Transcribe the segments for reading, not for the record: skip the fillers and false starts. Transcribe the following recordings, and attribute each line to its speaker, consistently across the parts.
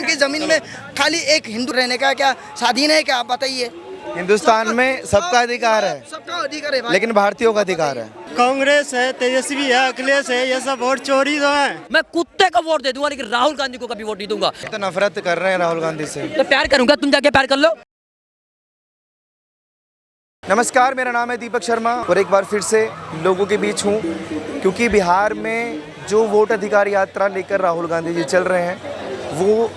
Speaker 1: की ज़मीन में खाली एक हिंदू रहने का क्या स्वाधीन है क्या, आप बताइए।
Speaker 2: हिंदुस्तान में सबका अधिकार है,
Speaker 1: सबका अधिकार है भाई।
Speaker 2: लेकिन भारतीयों का अधिकार है।
Speaker 3: कांग्रेस है, तेजस्वी है, अखिलेश है, ये सब वोट चोरी तो है।
Speaker 4: मैं कुत्ते को वोट दे दूंगा लेकिन राहुल गांधी को कभी वोट नहीं दूंगा।
Speaker 2: तो नफरत कर रहे हैं राहुल गांधी से।
Speaker 4: तो प्यार करूंगा, तुम जाके प्यार कर लो।
Speaker 2: नमस्कार, मेरा नाम है दीपक शर्मा और एक बार फिर से लोगों के बीच हूँ, क्योंकि बिहार में जो वोट अधिकार यात्रा लेकर राहुल गांधी जी चल रहे हैं वो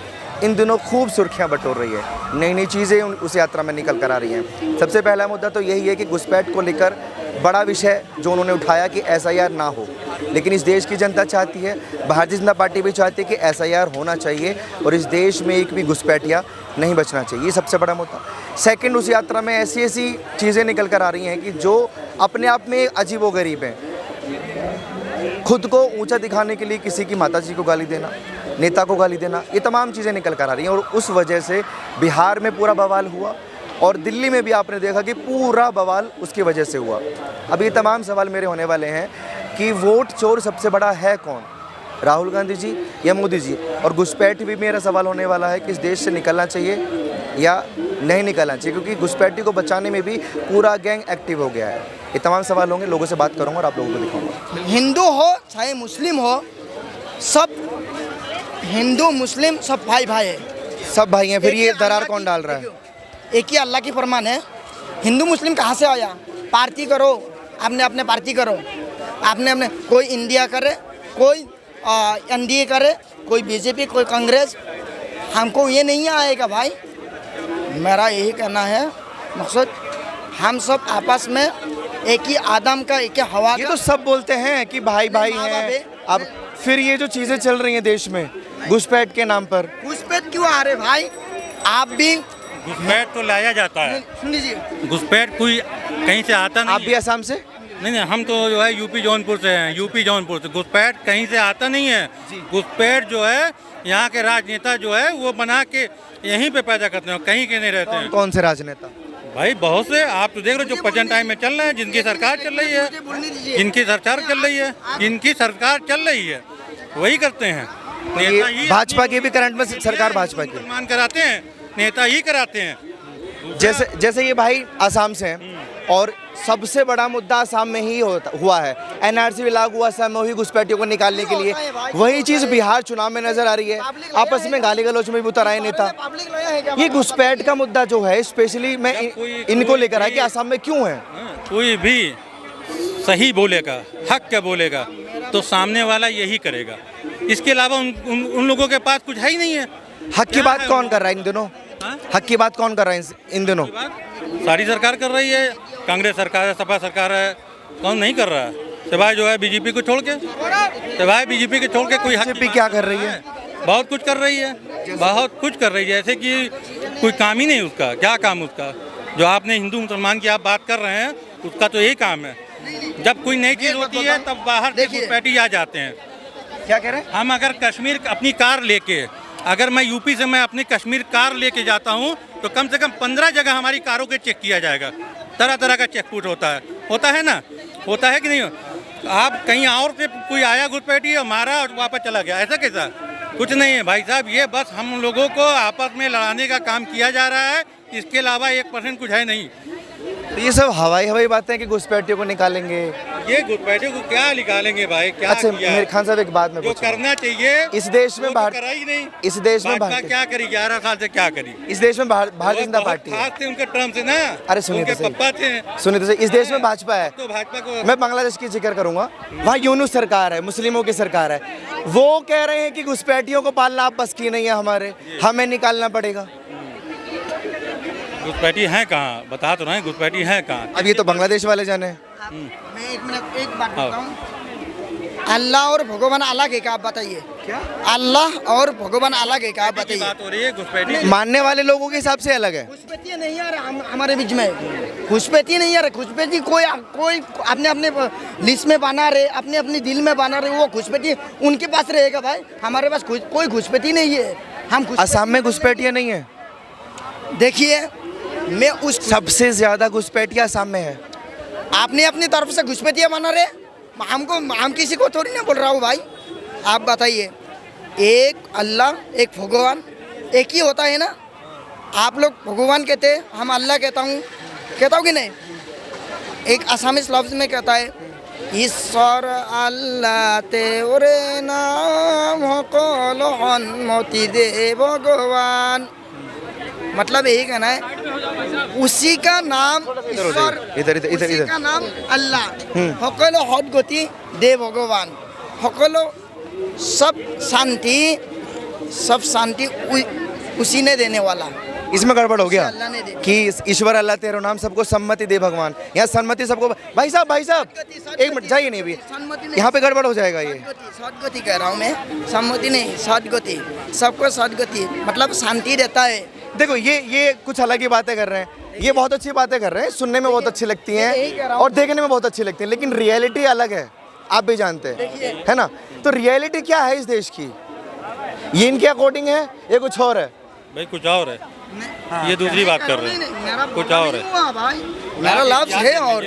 Speaker 2: इन दिनों खूब सुर्खियां बटोर रही है। नई नई चीज़ें उस यात्रा में निकल कर आ रही हैं। सबसे पहला मुद्दा तो यही है कि घुसपैठ को लेकर बड़ा विषय जो उन्होंने उठाया कि SIR ना हो, लेकिन इस देश की जनता चाहती है, भारतीय जनता पार्टी भी चाहती है कि SIR होना चाहिए और इस देश में एक भी घुसपैठिया नहीं बचना चाहिए। ये सबसे बड़ा मुद्दा। सेकंड, उस यात्रा में ऐसी ऐसी चीज़ें निकल कर आ रही हैं कि जो अपने आप में अजीबोगरीब हैं। खुद को ऊंचा दिखाने के लिए किसी की माताजी को गाली देना, नेता को गाली देना, ये तमाम चीज़ें निकल कर आ रही हैं और उस वजह से बिहार में पूरा बवाल हुआ और दिल्ली में भी आपने देखा कि पूरा बवाल उसकी वजह से हुआ। अब ये तमाम सवाल मेरे होने वाले हैं कि वोट चोर सबसे बड़ा है कौन, राहुल गांधी जी या मोदी जी? और घुसपैठी भी मेरा सवाल होने वाला है कि इस देश से निकलना चाहिए या नहीं निकलना चाहिए, क्योंकि घुसपैठी को बचाने में भी पूरा गैंग एक्टिव हो गया है। ये तमाम सवाल होंगे, लोगों से बात करूँगा और आप लोगों को दिखाऊंगा।
Speaker 1: हिंदू हो चाहे मुस्लिम हो, सब हिंदू मुस्लिम सब भाई भाई है।
Speaker 2: सब भाई हैं, फिर ये दरार कौन डाल रहा है?
Speaker 1: एक ही अल्लाह की फरमान है। हिंदू मुस्लिम कहाँ से आया? पार्टी करो, अपने अपने पार्टी करो, अपने अपने, कोई इंडिया करे, कोई NDA करे, कोई BJP, कोई कांग्रेस। हमको ये नहीं आएगा भाई। मेरा यही कहना है, मकसद हम सब आपस में एक ही आदम का, एक ही हवा
Speaker 2: ये
Speaker 1: का।
Speaker 2: तो सब बोलते हैं कि भाई भाई हैं। अब फिर ये जो चीज़ें चल रही हैं देश में घुसपैठ के नाम पर,
Speaker 1: घुसपैठ क्यों आ रहे भाई? आप भी
Speaker 5: घुसपैठ तो लाया जाता है।
Speaker 1: सुन लीजिए,
Speaker 5: घुसपैठ कोई कहीं से आता नहीं
Speaker 2: आप भी असम से?
Speaker 5: नहीं, हम तो जो है यूपी जौनपुर से हैं। यूपी जौनपुर से घुसपैठ कहीं से आता नहीं है। घुसपैठ जो है यहाँ के राजनेता जो है वो बना के यहीं पे पैदा करते हैं, कहीं के नहीं रहते हैं।
Speaker 2: कौन से राजनेता?
Speaker 5: भाई बहुत से, आप तो देख रहे हो जो प्रेजेंट टाइम में चल रहे हैं, जिनकी सरकार चल रही है, जिनकी सरकार चल रही है, जिनकी सरकार चल रही है वही करते हैं। नेता ही
Speaker 2: भाजपा की भी करंट में सरकार भाजपा की
Speaker 5: मुसलमान कराते हैं, नेता ही कराते हैं।
Speaker 2: जैसे ये भाई असम से हैं और सबसे बड़ा मुद्दा असम में ही हुआ है। NRC भी लागू हुआ असम में, वही घुसपैठियों को निकालने के लिए। वही चीज़ बिहार चुनाव में नजर आ रही है। आपस में गाली गलौच में भी उतर आए नेता। ये घुसपैठ का मुद्दा जो है स्पेशली मैं इनको लेकर आया कि असम में क्यों है।
Speaker 5: कोई भी सही बोलेगा, हक क्या बोलेगा तो सामने वाला यही करेगा। इसके अलावा उन लोगों के पास कुछ है ही नहीं है।
Speaker 2: हक की बात कौन कर रहा है इन दिनों? हक की बात कौन कर रहा है इन दिनों?
Speaker 5: सारी सरकार कर रही है, कांग्रेस सरकार है, सपा सरकार है, कौन नहीं कर रहा है? सिवाय जो है BJP को छोड़ के, सिवाय BJP के छोड़ के कोई हक की
Speaker 2: BJP
Speaker 5: बात
Speaker 2: क्या कर रही है?
Speaker 5: बहुत कुछ कर रही है, बहुत कुछ कर रही है। जैसे कि कोई काम ही नहीं उसका। क्या काम उसका? जो आपने हिंदू मुसलमान की आप बात कर रहे हैं, उसका तो यही काम है। जब कोई नई चीज़ होती है तब बाहर से घुसपैठी आ जाते हैं।
Speaker 2: क्या कह रहे हैं?
Speaker 5: हम अगर कश्मीर अपनी कार लेके, अगर मैं यूपी से मैं अपनी कश्मीर कार लेके जाता हूँ तो कम से कम 15 जगह हमारी कारों के चेक किया जाएगा। तरह तरह का चेकपुट होता है ना, होता है कि नहीं? आप कहीं और से कोई आया घुसपैठी और मारा और वापस चला गया, ऐसा कैसा? कुछ नहीं है भाई साहब। ये बस हम लोगों को आपस में लड़ाने का काम किया जा रहा है, इसके अलावा 1% कुछ है नहीं।
Speaker 2: तो ये सब हवाई बातें हैं कि घुसपैठियों को निकालेंगे।
Speaker 5: ये घुसपैठियों को क्या निकालेंगे भाई? क्या
Speaker 2: अच्छा
Speaker 5: किया?
Speaker 2: मेरे खान साहब एक बात में
Speaker 5: जो करना चाहिए
Speaker 2: इस देश में
Speaker 5: करा ही नहीं।
Speaker 2: इस देश में
Speaker 5: भाजपा क्या करी? 11 साल से क्या करी?
Speaker 2: इस देश में भारतीय जनता पार्टी है।
Speaker 5: खास थे उनके टर्म से ना।
Speaker 2: अरे सुनिए
Speaker 5: उनके
Speaker 2: तो सही।
Speaker 5: पप्पा थे।
Speaker 2: सुनिए तो सही, इस देश में भाजपा है।
Speaker 5: तो भाजपा को
Speaker 2: मैं बांग्लादेश की जिक्र करूंगा, वहाँ यूनुस सरकार है, मुस्लिमों की सरकार है। वो कह रहे हैं कि घुसपैठियों को पालना आप बस की नहीं है हमारे, हमें निकालना पड़ेगा।
Speaker 5: घुसपैठी है कहाँ? बता तो रहे हैं घुसपैठी है कहाँ।
Speaker 2: अब ये तो बांग्लादेश वाले जाने।
Speaker 1: मैं एक मिनट एक बात बताऊं। अल्लाह और भगवान अलग है क्या, आप बताइए? क्या अल्लाह और भगवान अलग है क्या, आप बताइए?
Speaker 5: बात हो रही है घुसपैठी
Speaker 2: मानने वाले लोगों के हिसाब से अलग है।
Speaker 1: घुसपैठी नहीं आ रहा हमारे बीच में। घुसपैठी नहीं आ रहा। घुसपैठी कोई अपने अपने लिस्ट में बना रहे, अपने अपने दिल में बना रहे, वो घुसपैठी उनके पास रहेगा भाई। हमारे पास कोई घुसपैठी नहीं है। हम
Speaker 2: असम में घुसपैठियाँ नहीं है।
Speaker 1: देखिए, मैं उस
Speaker 2: सबसे ज्यादा घुसपैठियाँ असम में है।
Speaker 1: आपने अपनी तरफ से घुसपैठियाँ बना रहे, हम किसी को थोड़ी ना बोल रहा हूँ भाई। आप बताइए, एक अल्लाह, एक भगवान, एक ही होता है ना। आप लोग भगवान कहते हैं, हम अल्लाह कहता हूँ कि नहीं। एक आसामीज लफ्ज़ में कहता है ईश्वर अल्लाह तेरे नाम সকল সন্মতি দে भगवान। मतलब यही कहना है उसी का नाम ईश्वर, उसी का नाम अल्लाह, সকল সদ্গতি दे भगवान। সকল सब शांति उसी ने देने वाला।
Speaker 2: इसमें गड़बड़ हो गया
Speaker 1: अल्लाह ने दी।
Speaker 2: कि ईश्वर अल्लाह तेरा नाम सबको सम्मति दे भगवान। यहाँ सम्मति सबको, भाई साहब एक मिनट जाइए नहीं अभी, यहाँ पे गड़बड़ हो जाएगा ये।
Speaker 1: सद्गति कह रहा हूँ मैं, सम्मति नहीं, सद्गति, सबको सद्गति मतलब शांति देता है।
Speaker 2: देखो ये कुछ अलग ही बातें कर रहे हैं, ये बहुत अच्छी बातें कर रहे हैं, सुनने में बहुत अच्छी लगती हैं और देखने में बहुत अच्छी लगती हैं, लेकिन रियलिटी अलग है, आप भी जानते हैं, है ना। तो रियलिटी क्या है इस देश की, ये इनके अकॉर्डिंग है, ये कुछ और है।
Speaker 5: भाई कुछ और है, ये दूसरी बात कर रहे हैं, कुछ और है।
Speaker 1: मेरा लफ्ज़ है और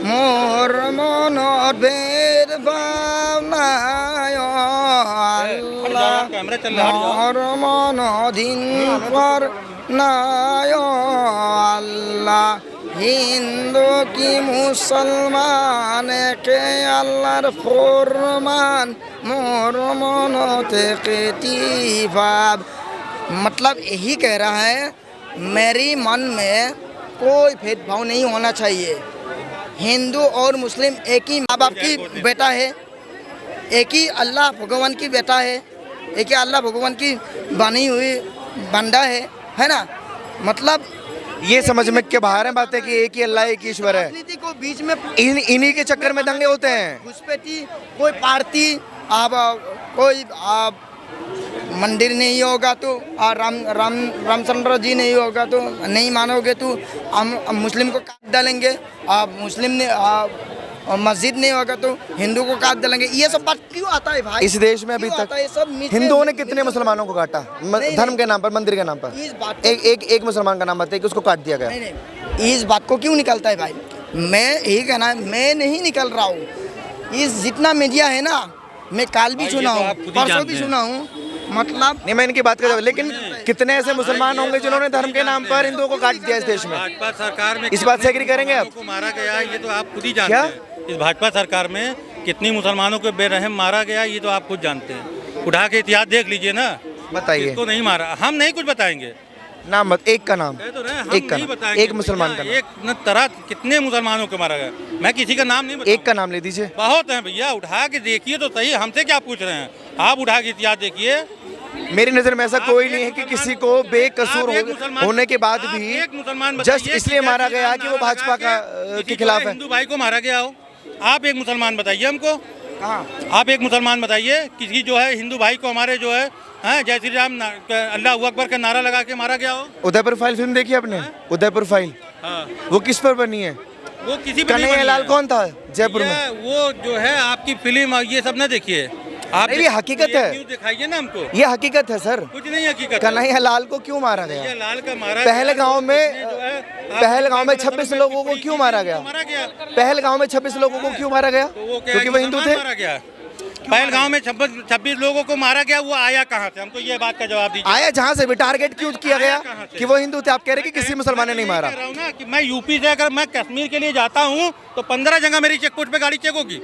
Speaker 1: मोर मन भेद भावनायो अल्लाह,
Speaker 5: कैमरा चल रहा है।
Speaker 1: मोर मन दिन पर नायो अल्लाह, हिंदू की मुसलमान के अल्लाहर फरमान, मोर मन ते भाव। मतलब यही कह रहा है मेरी मन में कोई भेदभाव नहीं होना चाहिए। हिंदू और मुस्लिम एक ही माँ बाप की बेटा है, एक ही अल्लाह भगवान की बेटा है, एक ही अल्लाह भगवान की बनी हुई बंदा है ना। मतलब
Speaker 2: ये समझ में के बाहर है बातें कि एक ही अल्लाह एक ही ईश्वर है।
Speaker 1: राजनीति को बीच में
Speaker 2: इन्हीं के चक्कर में दंगे होते हैं।
Speaker 1: घुसपैठी, कोई पार्टी कोई मंदिर नहीं होगा तो रामचंद्र जी नहीं होगा तो नहीं मानोगे तो हम मुस्लिम को काट डालेंगे, मुस्लिम ने मस्जिद नहीं होगा तो हिंदू को काट डालेंगे। ये सब बात क्यों आता है भाई
Speaker 2: इस देश में अभी तक हिंदुओं ने कितने मुसलमानों को काटा, धर्म के नाम पर, मंदिर के नाम पर।
Speaker 1: इस बात
Speaker 2: एक मुसलमान का नाम बताइए कि उसको काट दिया गया।
Speaker 1: नहीं, इस बात को क्यों निकलता है भाई। मैं यही कहना है, मैं नहीं निकल रहा हूँ। इस जितना मीडिया है ना, मैं कल भी सुना हूँ, परसों भी सुना हूँ, मतलब
Speaker 2: नहीं मैं इनकी बात कर रहा हूँ, लेकिन कितने ऐसे मुसलमान होंगे जिन्होंने धर्म के नाम पर हिंदुओं को काट दिया इस देश में।
Speaker 5: भाजपा सरकार में
Speaker 2: इस बात से एग्री करेंगे आप?
Speaker 5: को मारा गया ये तो आप खुद ही जानते हैं। इस भाजपा सरकार में कितनी मुसलमानों को बेरहम मारा गया ये तो आप खुद जानते हैं। उठा के इतिहास देख लीजिए ना,
Speaker 2: बताइए।
Speaker 5: इसको नहीं मारा, हम नहीं कुछ बताएंगे।
Speaker 2: नाम मत, एक का नाम,
Speaker 5: तो
Speaker 2: एक का नाम, एक मुसलमान का नाम,
Speaker 5: एक न तरह कितने मुसलमानों को मारा गया, मैं किसी का नाम नहीं बताऊं।
Speaker 2: एक का नाम ले दीजिए।
Speaker 5: बहुत हैं भैया, उठा के देखिए तो सही, हमसे क्या पूछ रहे हैं। आप उठा के इतिहास देखिए।
Speaker 2: मेरी नजर में ऐसा कोई नहीं है कि किसी को बेकसूर होने के बाद भी
Speaker 5: एक मुसलमान
Speaker 2: जस्ट इसलिए मारा गया कि वो भाजपा के खिलाफ है।
Speaker 5: हिंदू भाई को मारा गया हो, आप एक मुसलमान बताइए हमको। आप एक मुसलमान बताइए किसी जो है हिंदू भाई को हमारे जो है जय श्री राम अल्लाह अकबर का नारा लगा के मारा गया हो।
Speaker 2: उदयपुर फाइल फिल्म देखी आपने? उदयपुर फाइल, वो किस पर बनी है?
Speaker 5: वो किसी
Speaker 2: कन्हैयालाल कौन था जयपुर में?
Speaker 5: वो जो है आपकी फिल्म, ये सब ना देखिए आप।
Speaker 2: ये हकीकत है,
Speaker 5: दिखाइए ना हमको।
Speaker 2: ये हकीकत है सर,
Speaker 5: कुछ नहीं हकीकत।
Speaker 2: कन्हैयालाल को क्यों मारा गया?
Speaker 5: लाल का मारा
Speaker 2: पहलगांव में 26 लोगों को क्यों मारा गया? पहलगांव में 26 लोगों को क्यों मारा गया? क्योंकि वो हिंदू थे।
Speaker 5: पहलगांव में 26 लोगों को मारा गया, वो आया कहाँ से? हमको ये बात का जवाब दीजिए।
Speaker 2: आया जहाँ से भी। टारगेट क्यों किया गया कि वो हिंदू थे? आप कह रहे कि किसी मुसलमान ने नहीं मारा।
Speaker 5: कह रहा हूँ ना कि मैं यूपी से अगर मैं कश्मीर के लिए जाता हूँ तो 15 जगह मेरी चेक पोस्ट पे गाड़ी चेक होगी।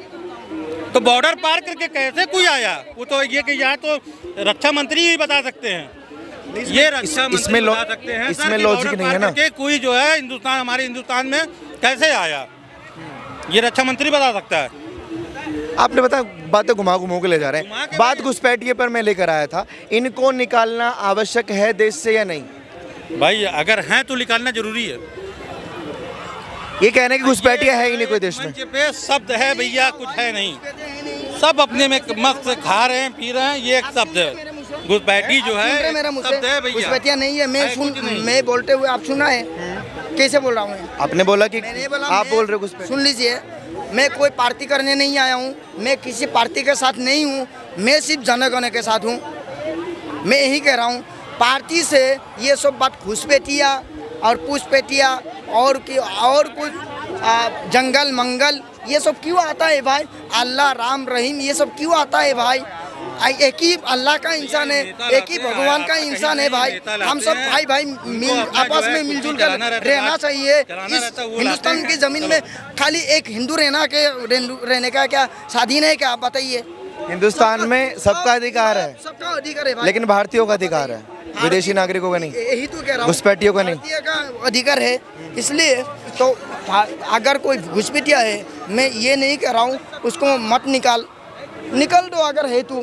Speaker 5: तो बॉर्डर पार करके कैसे कोई आया? वो तो ये कि यहाँ तो रक्षा मंत्री ही बता सकते हैं। ये रक्षा मंत्री बता सकते हैं
Speaker 2: इसमें लॉजिक नहीं है ना।
Speaker 5: कोई जो है हिंदुस्तान, हमारे हिंदुस्तान में कैसे आया, ये रक्षा मंत्री बता सकता है।
Speaker 2: आपने बताया बातें घुमा के ले जा रहे हैं। बात घुसपैठिए पर मैं लेकर आया था, इनको निकालना आवश्यक है देश से या नहीं?
Speaker 5: भाई अगर हैं तो निकालना जरूरी है।
Speaker 2: ये कहने की घुसपैठिया है ही नहीं कोई देश में।
Speaker 5: मंच पे शब्द है भैया, कुछ है नहीं। सब अपने में मस्त से खा रहे हैं, पी रहे हैं, ये एक शब्द है। घुसपैठी जो है शब्द है भैया,
Speaker 1: घुसपैठिया नहीं है। मैं बोलते हुए आप सुना है कैसे बोल रहा हूँ?
Speaker 2: आपने बोला कि आप बोल रहे हो घुसपैठी।
Speaker 1: सुन लीजिए, मैं कोई पार्टी करने नहीं आया हूँ, मैं किसी पार्टी के साथ नहीं हूँ, मैं सिर्फ जनगण के साथ हूँ। मैं यही कह रहा हूँ, पार्टी से ये सब बात घुसपैठिया और पुष्पैठिया और कुछ जंगल मंगल ये सब क्यों आता है भाई? अल्लाह राम रहीम ये सब क्यों आता है भाई? एक ही अल्लाह का इंसान है, एक ही भगवान का इंसान है भाई। हम सब भाई भाई आपस में मिलजुल कर रहना चाहिए। इस हिंदुस्तान की ज़मीन में खाली एक हिंदू रहने का क्या स्वाधीन है क्या, आप बताइए।
Speaker 2: हिंदुस्तान में सबका अधिकार है,
Speaker 1: सबका अधिकार है भाई,
Speaker 2: लेकिन भारतीयों का अधिकार है, विदेशी नागरिकों का नहीं,
Speaker 1: यही तो कह रहा हूँ,
Speaker 2: घुसपैठियों का नहीं।
Speaker 1: भारतीय का अधिकार है। इसलिए तो अगर कोई घुसपैठिया है, मैं ये नहीं कह रहा हूँ उसको मत निकल दो अगर है तो।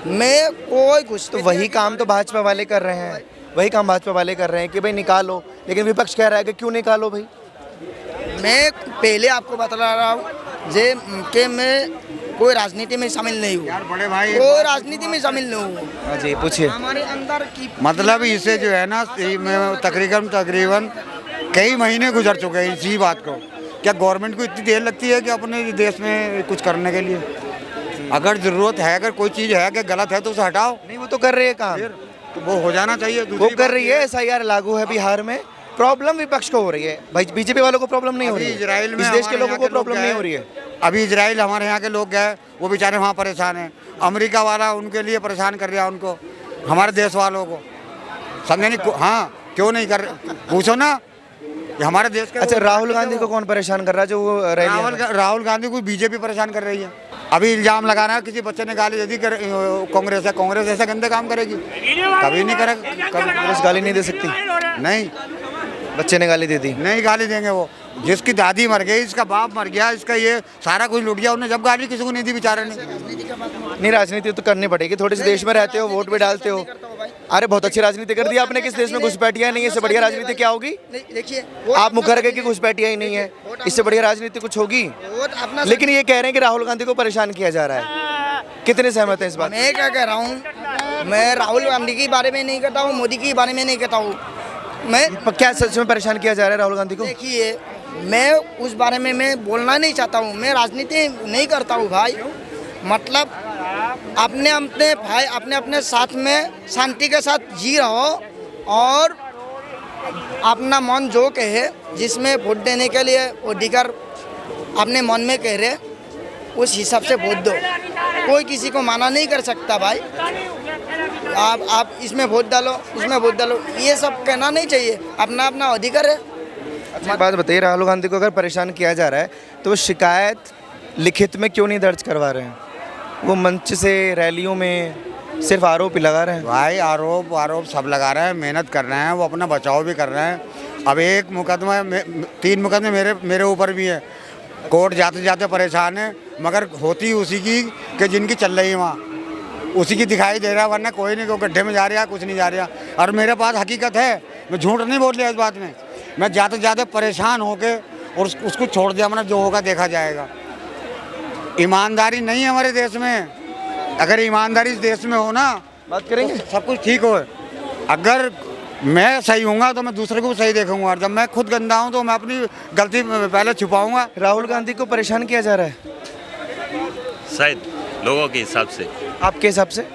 Speaker 1: मैं कोई घुस
Speaker 2: तो वही काम तो भाजपा वाले कर रहे हैं, वही काम भाजपा वाले कर रहे हैं कि भाई निकालो, लेकिन विपक्ष कह रहा है कि क्यों निकालो भाई।
Speaker 1: मैं पहले आपको बता रहा हूँ जे कि मैं कोई राजनीति में शामिल नहीं हूँ,
Speaker 6: बड़े भाई
Speaker 1: कोई राजनीति में शामिल नहीं हूँ।
Speaker 2: हाँ जी, पूछिए।
Speaker 1: हमारे अंदर की
Speaker 6: मतलब इसे जो है ना, मैं तकरीबन कई महीने गुजर चुके हैं इसी बात को। क्या गवर्नमेंट को इतनी देर लगती है कि अपने देश में कुछ करने के लिए? अगर ज़रूरत है, अगर कोई चीज़ है कि गलत है तो उसे हटाओ।
Speaker 2: नहीं, वो तो कर रही है काम,
Speaker 6: तो वो हो जाना चाहिए।
Speaker 2: वो कर रही है। SIR लागू है बिहार में, प्रॉब्लम विपक्ष को हो रही है भाई, बीजेपी वालों को प्रॉब्लम नहीं हो रही है,
Speaker 6: इजराइल में
Speaker 2: इस देश के
Speaker 6: हमारे
Speaker 2: लोगों
Speaker 6: यहाँ
Speaker 2: को
Speaker 6: के लोग
Speaker 2: प्रॉब्लम नहीं
Speaker 6: गए।
Speaker 2: हो रही है।
Speaker 6: अभी इजराइल हमारे यहाँ के लोग गए, वो बेचारे वहाँ परेशान हैं। अमेरिका वाला उनके लिए परेशान कर रहा उनको, हमारे देश वालों को, समझे नहीं? हाँ, क्यों नहीं कर, पूछो ना, ये हमारे देश के।
Speaker 2: अच्छा, राहुल गांधी को कौन परेशान कर रहा है जो वो रैली?
Speaker 6: राहुल गांधी को बीजेपी परेशान कर रही है। अभी इल्जाम लगाना है किसी बच्चे ने गाली दे दी कांग्रेस है, कांग्रेस ऐसे गंदे काम करेगी? कभी नहीं करेगा।
Speaker 2: कांग्रेस गाली नहीं दे सकती?
Speaker 6: नहीं,
Speaker 2: बच्चे ने गाली दे दी।
Speaker 6: नहीं गाली देंगे वो। जिसकी दादी मर गई, इसका बाप मर गया, इसका ये सारा कुछ लूट गया, उन्हें जब गाली किसी को नहीं दी बेचारे ने।
Speaker 2: नहीं, राजनीति तो करनी पड़ेगी, थोड़े से देश में रहते हो, वोट भी डालते हो। अरे बहुत अच्छी राजनीति कर दी आपने, किस देश में घुसपैठिया नहीं है, इससे बढ़िया राजनीति क्या होगी?
Speaker 1: देखिए
Speaker 2: आप मुखर गए कि घुसपैठिया ही नहीं है, इससे बढ़िया राजनीति कुछ होगी? लेकिन ये कह रहे हैं कि राहुल गांधी को परेशान किया जा रहा है, कितने सहमत हैं इस बात?
Speaker 1: मैं क्या कह रहा हूँ, मैं राहुल गांधी के बारे में नहीं कहता हूँ, मोदी के बारे में नहीं कहता हूँ। मैं
Speaker 2: क्या सच में परेशान किया जा रहा है राहुल गांधी को?
Speaker 1: देखिए, मैं उस बारे में मैं बोलना नहीं चाहता हूँ, मैं राजनीति नहीं करता हूँ भाई। मतलब अपने अपने भाई अपने अपने साथ में शांति के साथ जी रहो और अपना मन जो कहे, जिसमें वोट देने के लिए अधिकार अपने मन में कह रहे, उस हिसाब से वोट दो। कोई किसी को माना नहीं कर सकता भाई। आप इसमें वोट डालो, इसमें वोट डालो, ये सब कहना नहीं चाहिए, अपना अपना अधिकार है।
Speaker 2: अच्छा, बात बताइए, राहुल गांधी को अगर परेशान किया जा रहा है तो वो शिकायत लिखित में क्यों नहीं दर्ज करवा रहे हैं? वो मंच से, रैलियों में सिर्फ आरोप ही लगा रहे हैं।
Speaker 6: भाई आरोप सब लगा रहे हैं, मेहनत कर रहे हैं, वो अपना बचाव भी कर रहे हैं। अब एक मुकदमा, 3 मुकदमे मेरे ऊपर भी है। कोर्ट जाते जाते परेशान है, मगर होती उसी की कि जिनकी चल रही है वहाँ, उसी की दिखाई दे रहा है, वरना कोई नहीं, कोई गड्ढे में जा रहा, कुछ नहीं जा रहा। और मेरे पास हकीकत है, मैं झूठ नहीं बोल रहा इस बात में। मैं जाते जाते परेशान होके और उसको छोड़ दिया, मैंने जो होगा देखा जाएगा। ईमानदारी नहीं है हमारे देश में। अगर ईमानदारी इस देश में हो ना,
Speaker 2: बात करेंगे,
Speaker 6: तो सब कुछ ठीक हो। अगर मैं सही हूँगा तो मैं दूसरे को भी सही देखूंगा, और जब मैं खुद गंदा हूँ तो मैं अपनी गलती पहले छुपाऊंगा।
Speaker 2: राहुल गांधी को परेशान किया जा रहा है
Speaker 7: शायद लोगों के हिसाब से,
Speaker 2: आपके हिसाब से?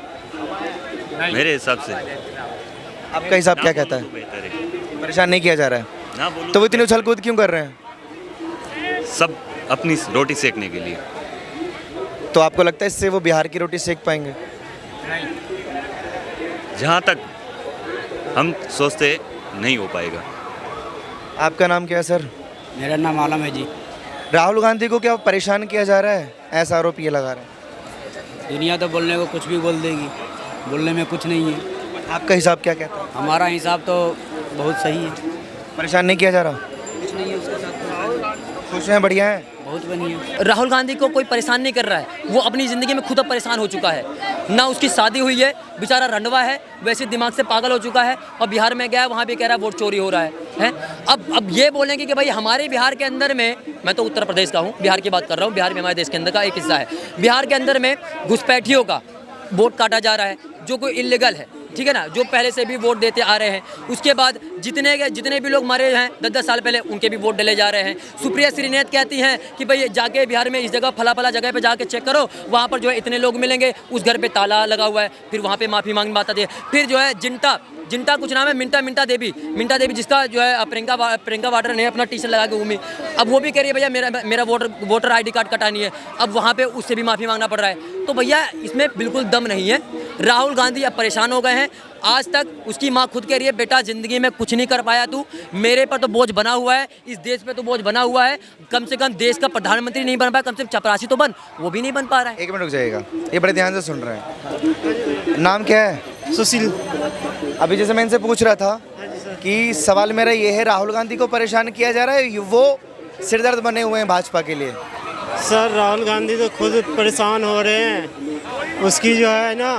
Speaker 7: मेरे हिसाब से।
Speaker 2: आपका हिसाब क्या कहता है?
Speaker 7: बेहतर है
Speaker 2: परेशान नहीं किया जा रहा है
Speaker 7: ना बोलूं
Speaker 2: तो वो इतनी उछल कूद क्यों कर रहे हैं?
Speaker 7: सब अपनी रोटी सेकने के लिए।
Speaker 2: तो आपको लगता है इससे वो बिहार की रोटी सेक पाएंगे?
Speaker 7: जहाँ तक हम सोचते नहीं हो पाएगा।
Speaker 2: आपका नाम क्या है सर?
Speaker 8: मेरा नाम आलम है जी।
Speaker 2: राहुल गांधी को क्या परेशान किया जा रहा है, ऐसा आरोप ये लगा रहे हैं?
Speaker 8: दुनिया तो बोलने को कुछ भी बोल देगी, बोलने में कुछ नहीं है।
Speaker 2: आपका हिसाब क्या कहता है?
Speaker 8: हमारा हिसाब तो बहुत सही है,
Speaker 2: परेशान नहीं किया जा रहा?
Speaker 8: कुछ नहीं है उसके साथ,
Speaker 2: खुश हैं, बढ़िया है,
Speaker 8: बहुत बढ़िया।
Speaker 4: राहुल गांधी को कोई परेशान नहीं कर रहा है, वो अपनी ज़िंदगी में खुद अब परेशान हो चुका है। ना उसकी शादी हुई है, बेचारा रंडवा है, वैसे दिमाग से पागल हो चुका है, और बिहार में गया है, वहाँ भी कह रहा है वोट चोरी हो रहा है। अब ये बोलेंगे कि भाई हमारे बिहार के अंदर में, मैं तो उत्तर प्रदेश का हूँ, बिहार की बात कर रहा हूँ, बिहार में हमारे देश के अंदर का एक हिस्सा है, बिहार के अंदर में घुसपैठियों का वोट काटा जा रहा है, जो कोई इल्लीगल है, ठीक है ना, जो पहले से भी वोट देते आ रहे हैं। उसके बाद जितने भी लोग मरे हैं 10-10 साल पहले, उनके भी वोट डले जा रहे हैं। सुप्रिया श्रीनेत कहती हैं कि भाई जाके बिहार में इस जगह फला जगह पे जाके चेक करो, वहाँ पर जो है इतने लोग मिलेंगे, उस घर पे ताला लगा हुआ है, फिर वहाँ पे माफ़ी मांगने बात आती है। फिर जो है जिंटा कुछ नाम है, मिंटा देवी जिसका जो है प्रियंका वाड्रा ने अपना टी-शर्ट लगा के घूमी, अब वो भी कह रही है भैया मेरा वोटर ID कार्ड कटानी है, अब वहाँ पे उससे भी माफ़ी मांगना पड़ रहा है। तो भैया इसमें बिल्कुल दम नहीं है। राहुल गांधी अब परेशान हो गए हैं। आज तक उसकी माँ खुद कह रही है बेटा ज़िंदगी में कुछ नहीं कर पाया तू, मेरे पर तो बोझ बना हुआ है, इस देश पे तो बोझ बना हुआ है, कम से कम देश का प्रधानमंत्री नहीं बन पाया, कम से कम चपरासी तो बन, वो भी नहीं बन पा रहा है।
Speaker 2: 1 मिनट रुक जाइएगा, ये बड़े ध्यान से सुन रहे हैं। नाम क्या है?
Speaker 3: सुशील।
Speaker 2: अभी जैसे मैं इनसे पूछ रहा था कि सवाल मेरा ये है, राहुल गांधी को परेशान किया जा रहा है, वो सिरदर्द बने हुए हैं भाजपा के लिए।
Speaker 3: सर राहुल गांधी तो खुद परेशान हो रहे हैं, उसकी जो है ना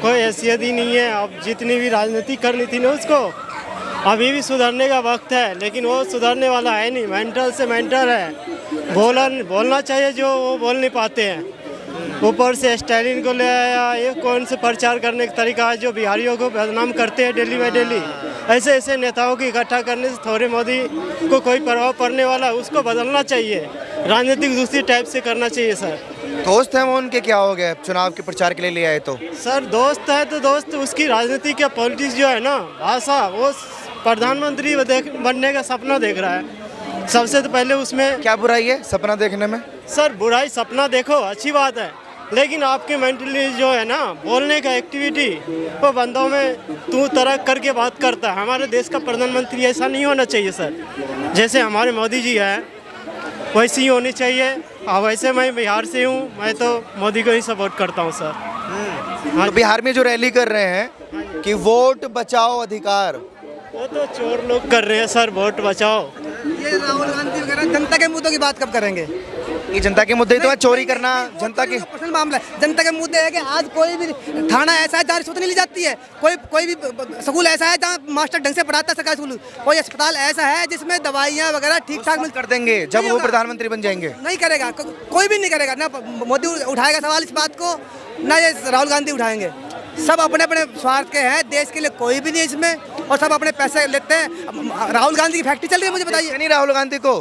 Speaker 3: कोई हैसियत ही नहीं है। अब जितनी भी राजनीति करनी थी ना उसको, अभी भी सुधरने का वक्त है, लेकिन वो सुधरने वाला है नहीं, मेंटल से मेंटल है। बोलना चाहिए जो वो बोल नहीं पाते हैं। ऊपर से स्टालिन को ले आया, ये कौन से प्रचार करने का तरीका है जो बिहारियों को बदनाम करते हैं डेली बाई डेली। ऐसे नेताओं को इकट्ठा करने से थोड़े मोदी को कोई प्रभाव पड़ने वाला है, उसको बदलना चाहिए, राजनीतिक दूसरी टाइप से करना चाहिए। सर
Speaker 2: दोस्त हैं वो उनके, क्या हो गया चुनाव के प्रचार के लिए ले आए? तो
Speaker 3: सर दोस्त है तो दोस्त, उसकी राजनीति का पॉलिटिक्स जो है ना भाषा, वो प्रधानमंत्री बनने का सपना देख रहा है। सबसे तो पहले उसमें
Speaker 2: क्या बुराई है सपना देखने में?
Speaker 3: सर बुराई, सपना देखो अच्छी बात है, लेकिन आपके मेंटली जो है ना बोलने का एक्टिविटी, वो बंदों में तू तरक करके बात करता है। हमारे देश का प्रधानमंत्री ऐसा नहीं होना चाहिए सर। जैसे हमारे मोदी जी है वैसी ही होनी चाहिए। वैसे मैं बिहार से हूँ, मैं तो मोदी को ही सपोर्ट करता हूँ सर।
Speaker 2: तो बिहार में जो रैली कर रहे हैं कि वोट बचाओ अधिकार,
Speaker 3: वो तो चोर लोग कर रहे हैं सर, वोट बचाओ।
Speaker 1: ये राहुल गांधी वगैरह जनता के मुद्दों की बात कब करेंगे?
Speaker 2: ये जनता के मुद्दे तो है, चोरी करना जनता के
Speaker 1: पर्सनल मामला है। जनता के मुद्दे है कि आज कोई भी थाना ऐसा है जहाँ रिश्वत नहीं ली जाती है, कोई भी स्कूल ऐसा है जहाँ मास्टर ढंग से पढ़ाता है, सरकारी स्कूल, कोई अस्पताल ऐसा है जिसमें दवाइयाँ वगैरह ठीक ठाक मिल
Speaker 2: कर देंगे जब वो प्रधानमंत्री बन जाएंगे।
Speaker 1: नहीं करेगा, कोई भी नहीं करेगा। ना मोदी उठाएगा सवाल इस बात को, ना ये राहुल गांधी उठाएंगे। सब अपने अपने स्वार्थ के हैं, देश के लिए कोई भी नहीं इसमें, और सब अपने पैसे लेते हैं। राहुल गांधी की फैक्ट्री चल रही है, मुझे बताइए।
Speaker 2: नहीं, राहुल गांधी को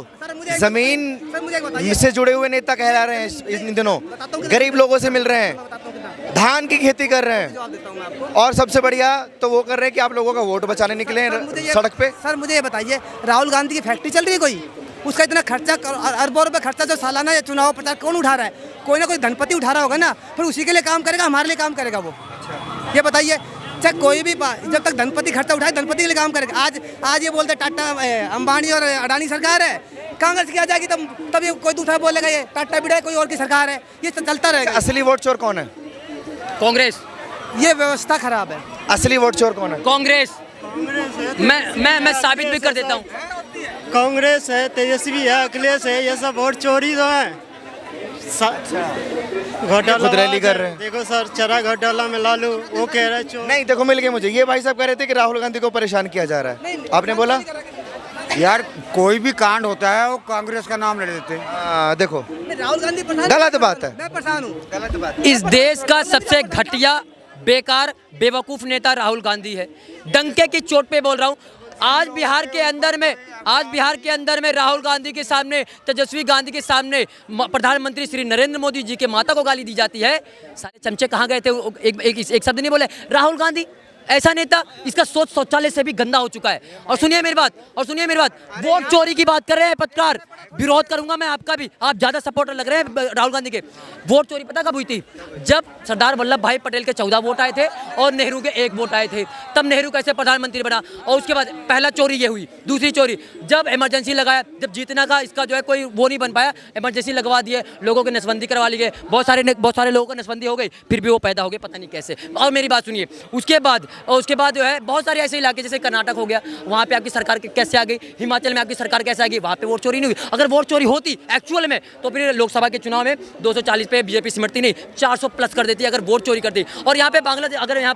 Speaker 2: जमीन से जुड़े हुए नेता कहला रहे हैं इन दिनों, गरीब लोगों से मिल रहे हैं, धान की खेती कर रहे हैं, और सबसे बढ़िया तो वो कर रहे हैं कि आप लोगों का वोट बचाने निकले हैं सड़क पे।
Speaker 1: सर मुझे ये बताइए, राहुल गांधी की फैक्ट्री चल रही है कोई? उसका इतना खर्चा, अरबों रुपए खर्चा जो सालाना या चुनाव प्रचार कौन उठा रहा है? कोई ना कोई धनपति उठा रहा होगा ना, फिर उसी के लिए काम करेगा, हमारे लिए काम करेगा वो? ये बताइए। चाहे कोई भी जब तक धनपति खर्चा उठाए, धनपति के लिए काम करेगा। आज ये बोलते टाटा, अंबानी और अडानी सरकार है, कांग्रेस की आ जाएगी तब ये कोई दूसरा बोलेगा ये टाटा बिड़ा कोई और की सरकार है, ये चलता रहेगा।
Speaker 2: असली वोट चोर कौन है?
Speaker 4: कांग्रेस।
Speaker 1: ये व्यवस्था खराब है।
Speaker 2: असली वोट चोर कौन है?
Speaker 4: कांग्रेस। मैं साबित भी कर देता हूँ।
Speaker 3: कांग्रेस है, तेजस्वी है, अखिलेश है, ये सब वोट चोरी तो है। घोटाला
Speaker 2: खुद रैली कर रहे हैं।
Speaker 3: देखो सर, चरा घोटाला में लालू वो कह रहा है चोर।
Speaker 2: नहीं देखो, मिल गए मुझे। ये भाई साहब कह रहे थे कि राहुल गांधी को परेशान किया जा रहा है, आपने बोला
Speaker 6: यार कोई भी कांड होता है वो कांग्रेस का नाम ले लेते हैं।
Speaker 2: देखो
Speaker 1: राहुल गांधी
Speaker 2: गलत बात है,
Speaker 1: मैं परेशान हूँ।
Speaker 2: गलत बात।
Speaker 4: इस देश का सबसे घटिया, बेकार, बेवकूफ़ नेता राहुल गांधी है। डंके की चोट पे बोल रहा हूँ। आज बिहार के अंदर में राहुल गांधी के सामने, तेजस्वी गांधी के सामने प्रधानमंत्री श्री नरेंद्र मोदी जी के माता को गाली दी जाती है। सारे चमचे कहाँ गए थे? एक शब्द नहीं बोले। राहुल गांधी ऐसा नेता, इसका सोच शौचालय से भी गंदा हो चुका है। और सुनिए मेरी बात, वोट चोरी की बात कर रहे हैं पत्रकार, विरोध करूंगा मैं आपका भी। आप ज्यादा सपोर्टर लग रहे हैं राहुल गांधी के। वोट चोरी पता कब हुई थी? जब सरदार वल्लभ भाई पटेल के 14 वोट आए थे और नेहरू के 1 वोट आए थे, तब नेहरू कैसे प्रधानमंत्री बना। और उसके बाद पहला चोरी ये हुई। दूसरी चोरी जब इमरजेंसी लगाया, जब जीतना का इसका जो है कोई वो नहीं बन पाया, इमरजेंसी लगवा दिए, लोगों की नसबंदी करवा ली गई, बहुत सारे लोगों की नसबंदी हो गई, फिर भी वो पैदा हो गए पता नहीं कैसे। और मेरी बात सुनिए, उसके बाद जो है बहुत सारे ऐसे इलाके जैसे कर्नाटक हो गया, वहाँ पे आपकी सरकार कैसे आ गई, हिमाचल में आपकी सरकार कैसे आ गई, वहाँ पे वोट चोरी नहीं हुई। अगर वोट चोरी होती एक्चुअल में तो फिर लोकसभा के चुनाव में 240 पे बीजेपी सिमटती नहीं, 400 प्लस कर देती अगर वोट चोरी करती। और यहाँ पे बांग्लादेश, अगर यहाँ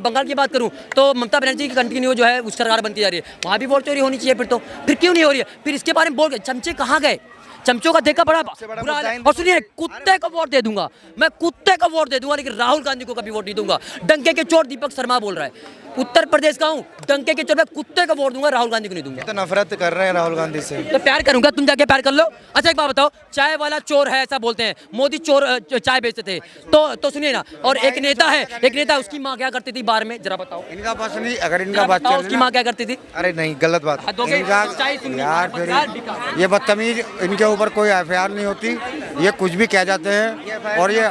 Speaker 4: बंगाल की बात करूँ तो ममता बनर्जी की कंटिन्यू जो है उस सरकार बनती जा रही है, वहाँ भी वोट चोरी होनी चाहिए। फिर क्यों नहीं हो रही है? फिर इसके बारे में बोल गए चमचे कहाँ गए? चमचों का देखा बड़ा
Speaker 2: बड़ा
Speaker 4: बुरा हाल है।
Speaker 2: मुद्दा
Speaker 4: और सुनिए, कुत्ते को वोट दे दूंगा मैं, कुत्ते को वोट दे दूंगा, लेकिन राहुल गांधी को कभी वोट नहीं दूंगा। डंके के चोर दीपक शर्मा बोल रहा है, उत्तर प्रदेश का हूँ, डंके के चोर मैं कुत्ते को वोट दूंगा, राहुल गांधी को नहीं दूंगा।
Speaker 2: तो नफरत कर रहे हैं राहुल गांधी से।
Speaker 4: तो प्यार करूंगा, तुम जाके प्यार कर लो। अच्छा एक बात बताओ, चाय वाला चोर है ऐसा बोलते हैं, मोदी चोर चाय बेचते थे, तो सुनिए ना, और एक नेता है, एक नेता, उसकी माँ क्या करती थी बार में, जरा बताओ।
Speaker 6: इनका बस नहीं, अगर इनका बात
Speaker 4: बताओ,
Speaker 6: चले
Speaker 4: उसकी
Speaker 6: ना-
Speaker 4: माँ क्या करती थी?
Speaker 2: अरे नहीं, गलत बात।
Speaker 6: यार फिर ये बदतमीज, इनके ऊपर कोई एफआईआर नहीं होती, ये कुछ भी कह जाते हैं और ये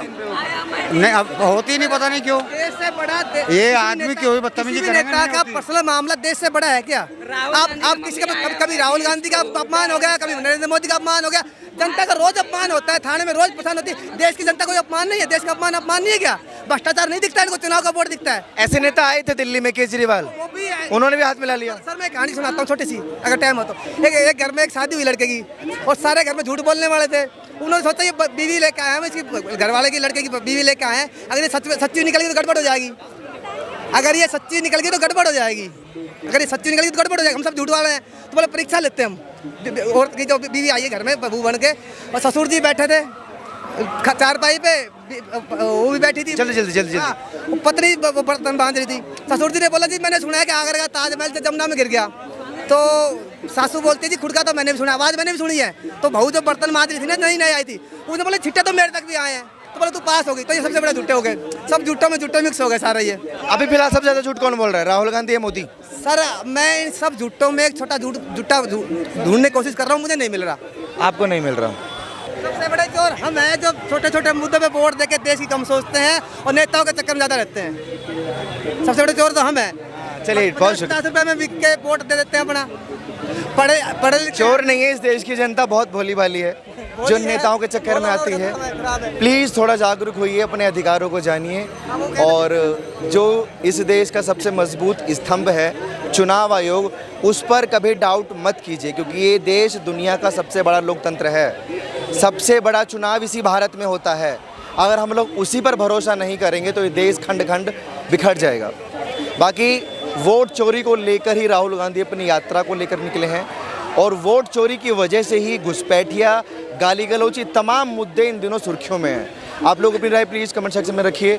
Speaker 6: नहीं अब होती नहीं, पता नहीं क्यों
Speaker 1: देश से बड़ा
Speaker 6: ये आदमी क्यों ही बदतमीजी
Speaker 1: किसी भी
Speaker 6: करेंगे,
Speaker 1: नेता
Speaker 6: नहीं
Speaker 1: का
Speaker 6: होती।
Speaker 1: पर्सनल मामला देश से बड़ा है क्या? आप किसी का कभी राहुल गांधी का अपमान हो गया, कभी नरेंद्र मोदी का अपमान हो गया। जनता का रोज अपमान होता है, थाने में रोज परेशान होती है। देश की जनता कोई अपमान नहीं है, देश का अपमान नहीं है क्या? भ्रष्टाचार नहीं दिखता है इनको, चुनाव का वोट दिखता है।
Speaker 2: ऐसे नेता आए थे दिल्ली में, केजरीवाल,
Speaker 1: वो भी है।
Speaker 2: उन्होंने भी हाथ मिला लिया।
Speaker 1: सर मैं कहानी सुनाता हूँ छोटी सी, अगर टाइम हो तो। एक घर में एक शादी हुई लड़के की, और सारे घर में झूठ बोलने वाले थे। उन्होंने सोचा ये बीवी लेके आए हैं, इसकी घर वाले की लड़के की बीवी लेके आए हैं, अगर ये सच्ची निकल गई तो गड़बड़ हो जाएगी। अगर ये सच्ची निकल गई तो गड़बड़ हो जाएगी, अगर ये सच्ची निकल गई तो गड़बड़ हो जाएगी। हम सब झूठ वाले हैं, तो बोले परीक्षा लेते हैं हम। औरत की जो बीवी आई है घर में बहू बन के, और ससुर जी बैठे थे चारपाई पे, वो भी बैठी थी।
Speaker 2: जल्दी।
Speaker 1: हाँ, वो पत्नी वो बर्तन बांध रही थी। ससुर जी ने बोला जी मैंने सुना है कि आगरा का ताजमहल से जमुना में गिर गया। तो सासू बोलती जी खुद का तो मैंने भी सुना, आवाज़ मैंने भी सुनी है। तो बहू जो बर्तन बांध रही थी ना, नई आई थी, उसने बोले छिट्टे तो मेरे तक भी आए हैं। तो बोले तू पास हो गई। तो ये सबसे बड़े झूठे हो गए, सब झूठों में झूठे मिक्स हो गए सारा ये।
Speaker 2: अभी फिलहाल सबसे ज्यादा झूठ कौन बोल रहा है, राहुल गांधी या मोदी?
Speaker 1: सर मैं इन सब झूठों में एक छोटा झूठा ढूंढने की कोशिश कर रहा हूँ, मुझे नहीं मिल रहा।
Speaker 2: आपको नहीं मिल रहा?
Speaker 1: सबसे बड़े चोर हम हैं जो छोटे छोटे मुद्दों पे वोट देके देश की कम सोचते हैं और नेताओं के चक्कर में ज़्यादा रहते हैं। सबसे बड़े चोर तो हम हैं।
Speaker 2: चलिए बहुत शुक्रिया।
Speaker 1: 50 रुपए में बिक के वोट दे देते हैं अपना। पढ़े लिखे
Speaker 2: चोर नहीं है, इस देश की जनता बहुत भोली भाली है जो नेताओं के चक्कर में आती है। प्लीज़ थोड़ा जागरूक होइए, अपने अधिकारों को जानिए, और जो इस देश का सबसे मजबूत स्तंभ है चुनाव आयोग, उस पर कभी डाउट मत कीजिए, क्योंकि ये देश दुनिया का सबसे बड़ा लोकतंत्र है। सबसे बड़ा चुनाव इसी भारत में होता है। अगर हम लोग उसी पर भरोसा नहीं करेंगे तो ये देश खंड खंड बिखर जाएगा। बाकी वोट चोरी को लेकर ही राहुल गांधी अपनी यात्रा को लेकर निकले हैं, और वोट चोरी की वजह से ही घुसपैठिया, गाली गलौची, तमाम मुद्दे इन दिनों सुर्खियों में हैं। आप लोग अपनी राय प्लीज़ कमेंट सेक्शन में रखिए।